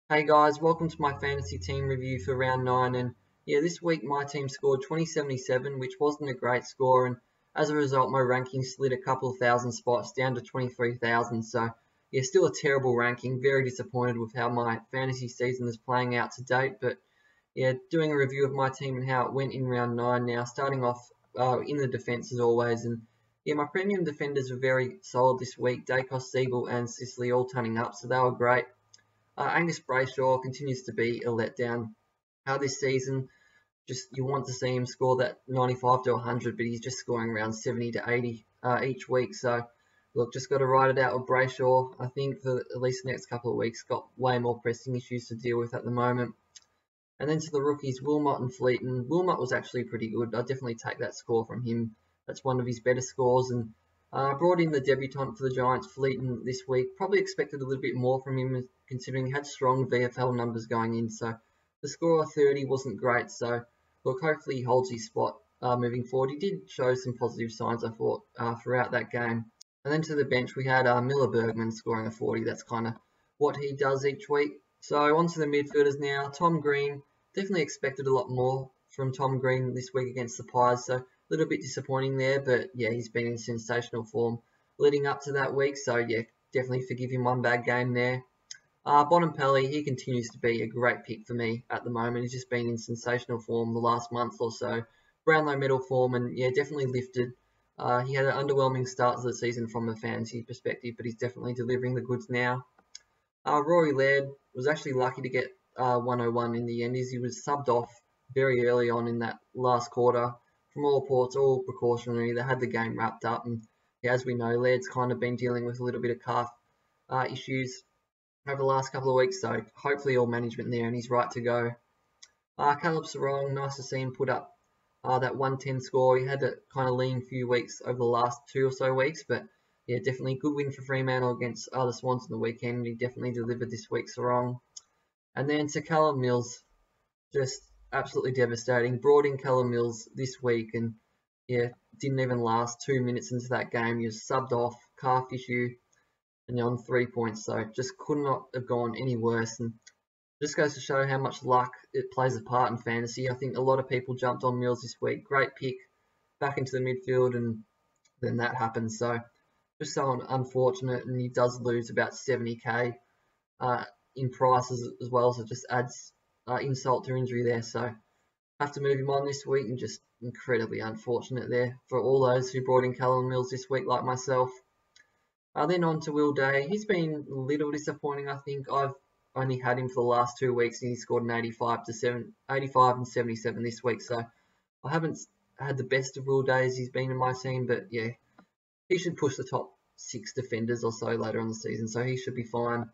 Hey guys, welcome to my fantasy team review for round 9. And yeah, this week my team scored 2077, which wasn't a great score, and as a result my ranking slid a couple of thousand spots down to 23,000. So yeah, still a terrible ranking. Very disappointed with how my fantasy season is playing out to date. But yeah, doing a review of my team and how it went in round 9 now, starting off in the defence as always. And yeah, my premium defenders were very solid this week. Dacos, Siebel and Sicily all turning up, so they were great. Angus Brayshaw continues to be a letdown. This season, just you want to see him score that 95 to 100, but he's just scoring around 70 to 80 each week. So, look, just got to ride it out with Brayshaw. I think for at least the next couple of weeks, got way more pressing issues to deal with at the moment. And then to the rookies, Wilmot and Fleeton. Wilmot was actually pretty good. I'd definitely take that score from him. That's one of his better scores. And brought in the debutant for the Giants, Fleeton, this week. Probably expected a little bit more from him, considering he had strong VFL numbers going in. So the score of 30 wasn't great. So look, hopefully he holds his spot moving forward. He did show some positive signs, I thought, throughout that game. And then to the bench, we had Miller Bergman scoring a 40. That's kind of what he does each week. So on to the midfielders now. Tom Green, definitely expected a lot more from Tom Green this week against the Pies. So a little bit disappointing there, but yeah, he's been in sensational form leading up to that week. So yeah, definitely forgive him one bad game there. Bonampelli, he continues to be a great pick for me at the moment. He's just been in sensational form the last month or so. Brownlow medal form, and yeah, definitely lifted. He had an underwhelming start to the season from a fantasy perspective, but he's definitely delivering the goods now. Rory Laird was actually lucky to get 101 in the end, as he was subbed off very early on in that last quarter. From all reports, all precautionary. They had the game wrapped up, and yeah, as we know, Laird's kind of been dealing with a little bit of calf issues over the last couple of weeks, so hopefully all management there and he's right to go. Caleb Sarong, nice to see him put up that 110 score. He had a kind of lean few weeks over the last 2 or so weeks, but yeah, definitely a good win for Fremantle against the Swans on the weekend. He definitely delivered this week, Sarong. And then to Callum Mills, just absolutely devastating. Brought in Callum Mills this week and yeah, didn't even last 2 minutes into that game. He was subbed off, calf issue, and on 3 points. So just could not have gone any worse. And just goes to show how much luck it plays a part in fantasy. I think a lot of people jumped on Mills this week. Great pick back into the midfield, and then that happens. So just so unfortunate, and he does lose about 70k in prices as well, so it just adds insult to injury there. So have to move him on this week, and just incredibly unfortunate there for all those who brought in Callum Mills this week, like myself. Then on to Will Day. He's been a little disappointing, I think. I've only had him for the last 2 weeks, and he scored an 85 and 77 this week. So I haven't had the best of Will Days he's been in my team, but yeah, he should push the top 6 defenders or so later on the season, so he should be fine.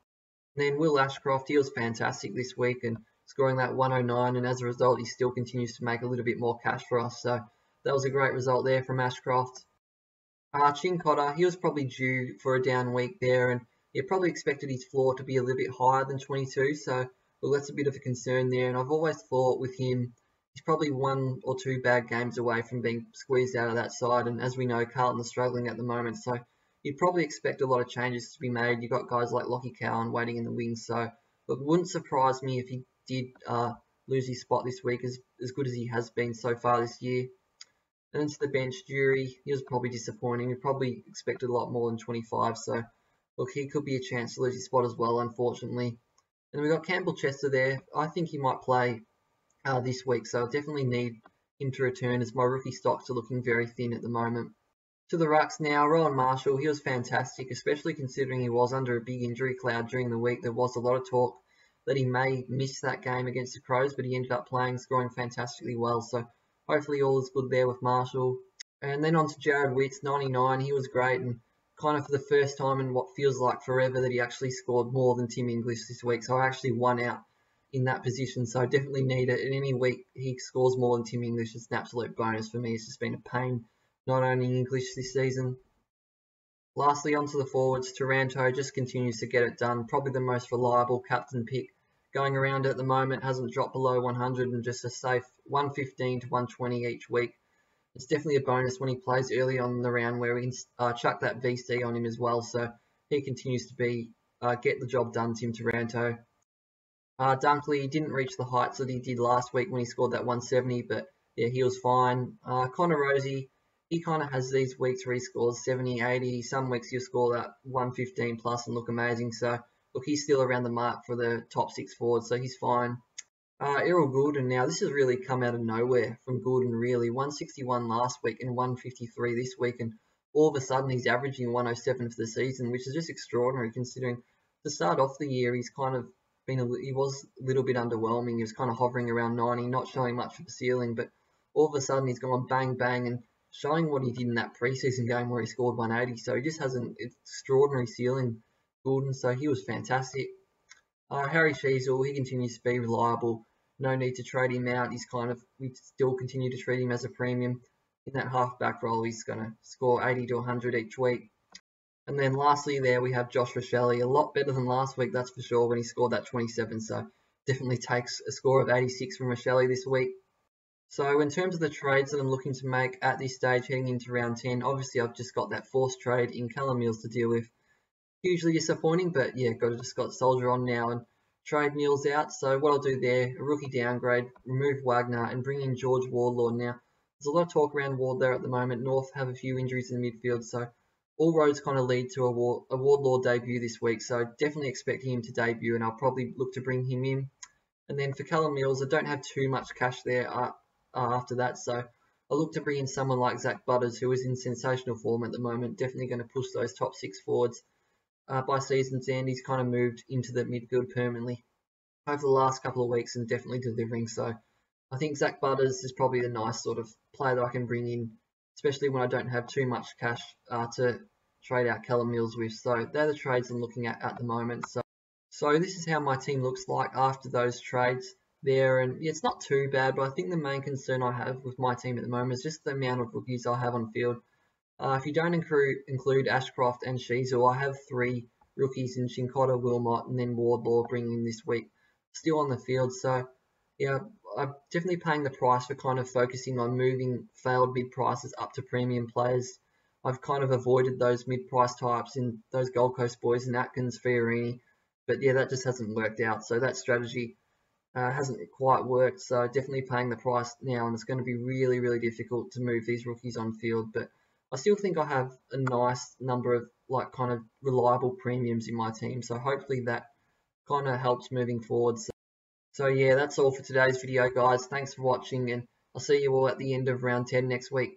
Then Will Ashcroft, he was fantastic this week and scoring that 109, and as a result, he still continues to make a little bit more cash for us. So that was a great result there from Ashcroft. Chin Cotter, he was probably due for a down week there, and he probably expected his floor to be a little bit higher than 22, so well, that's a bit of a concern there. And I've always thought with him, he's probably 1 or 2 bad games away from being squeezed out of that side. And as we know, Carlton is struggling at the moment, so you'd probably expect a lot of changes to be made. You've got guys like Lockie Cowan waiting in the wings, so it wouldn't surprise me if he did lose his spot this week, as good as he has been so far this year. And then to the bench, Jury, he was probably disappointing. We probably expected a lot more than 25, so look, he could be a chance to lose his spot as well, unfortunately. And then we've got Campbell Chester there. I think he might play this week, so I definitely need him to return, as my rookie stocks are looking very thin at the moment. To the rucks now, Rowan Marshall, he was fantastic, especially considering he was under a big injury cloud during the week. There was a lot of talk that he may miss that game against the Crows, but he ended up playing, scoring fantastically well. So hopefully all is good there with Marshall. And then on to Jared Witts, 99. He was great, and kind of for the first time in what feels like forever that he actually scored more than Tim English this week. So I actually won out in that position. So I definitely need it. In any week he scores more than Tim English, it's an absolute bonus for me. It's just been a pain not owning English this season. Lastly, onto the forwards, Taranto just continues to get it done. Probably the most reliable captain pick going around at the moment. Hasn't dropped below 100, and just a safe 115 to 120 each week. It's definitely a bonus when he plays early on in the round, where we can chuck that VC on him as well. So he continues to be get the job done, Tim Taranto. Dunkley didn't reach the heights that he did last week when he scored that 170, but yeah, he was fine. Connor Rosie, he kind of has these weeks where he scores 70, 80. Some weeks he'll score that 115 plus and look amazing. So, look, he's still around the mark for the top six forwards, so he's fine. Errol Goulden, now this has really come out of nowhere from Goulden, really. 161 last week and 153 this week, and all of a sudden he's averaging 107 for the season, which is just extraordinary considering to start off the year he's kind of he was a little bit underwhelming. He was kind of hovering around 90, not showing much of the ceiling, but all of a sudden he's gone bang bang and showing what he did in that preseason game where he scored 180. So he just has an extraordinary ceiling, Goulden. So he was fantastic. Harry Sheasel, he continues to be reliable. No need to trade him out. We still continue to treat him as a premium. In that half-back role, he's going to score 80 to 100 each week. And then lastly there we have Josh Rochelle, a lot better than last week, that's for sure, when he scored that 27. So definitely takes a score of 86 from Rochelle this week. So in terms of the trades that I'm looking to make at this stage heading into round 10, obviously I've just got that forced trade in Callum Mills to deal with. Hugely disappointing, but yeah, just got Soldier on now and trade Mills out. So what I'll do there, a rookie downgrade, remove Wagner and bring in George Wardlaw now. There's a lot of talk around Ward there at the moment. North have a few injuries in the midfield, so all roads kind of lead to a Wardlaw debut this week. So definitely expecting him to debut, and I'll probably look to bring him in. And then for Callum Mills, I don't have too much cash there after that, so I'll look to bring in someone like Zach Butters, who is in sensational form at the moment. Definitely going to push those top six forwards. By season's end, he's kind of moved into the midfield permanently over the last couple of weeks and definitely delivering. So I think Zach Butters is probably the nice sort of player that I can bring in, especially when I don't have too much cash to trade out Callum Mills with. So they're the trades I'm looking at the moment. So this is how my team looks like after those trades there. And yeah, it's not too bad, but I think the main concern I have with my team at the moment is just the amount of rookies I have on field. If you don't include Ashcroft and Sheasel, I have three rookies in Chincotta, Wilmot, and then Wardlaw bringing in this week, still on the field. So, yeah, I'm definitely paying the price for kind of focusing on moving failed mid prices up to premium players. I've kind of avoided those mid price types in those Gold Coast boys and Atkins, Fiorini, but yeah, that just hasn't worked out. So that strategy hasn't quite worked. So definitely paying the price now, and it's going to be really, really difficult to move these rookies on field, but I still think I have a nice number of kind of reliable premiums in my team. So hopefully that kind of helps moving forward. So yeah, that's all for today's video, guys. Thanks for watching, and I'll see you all at the end of round 10 next week.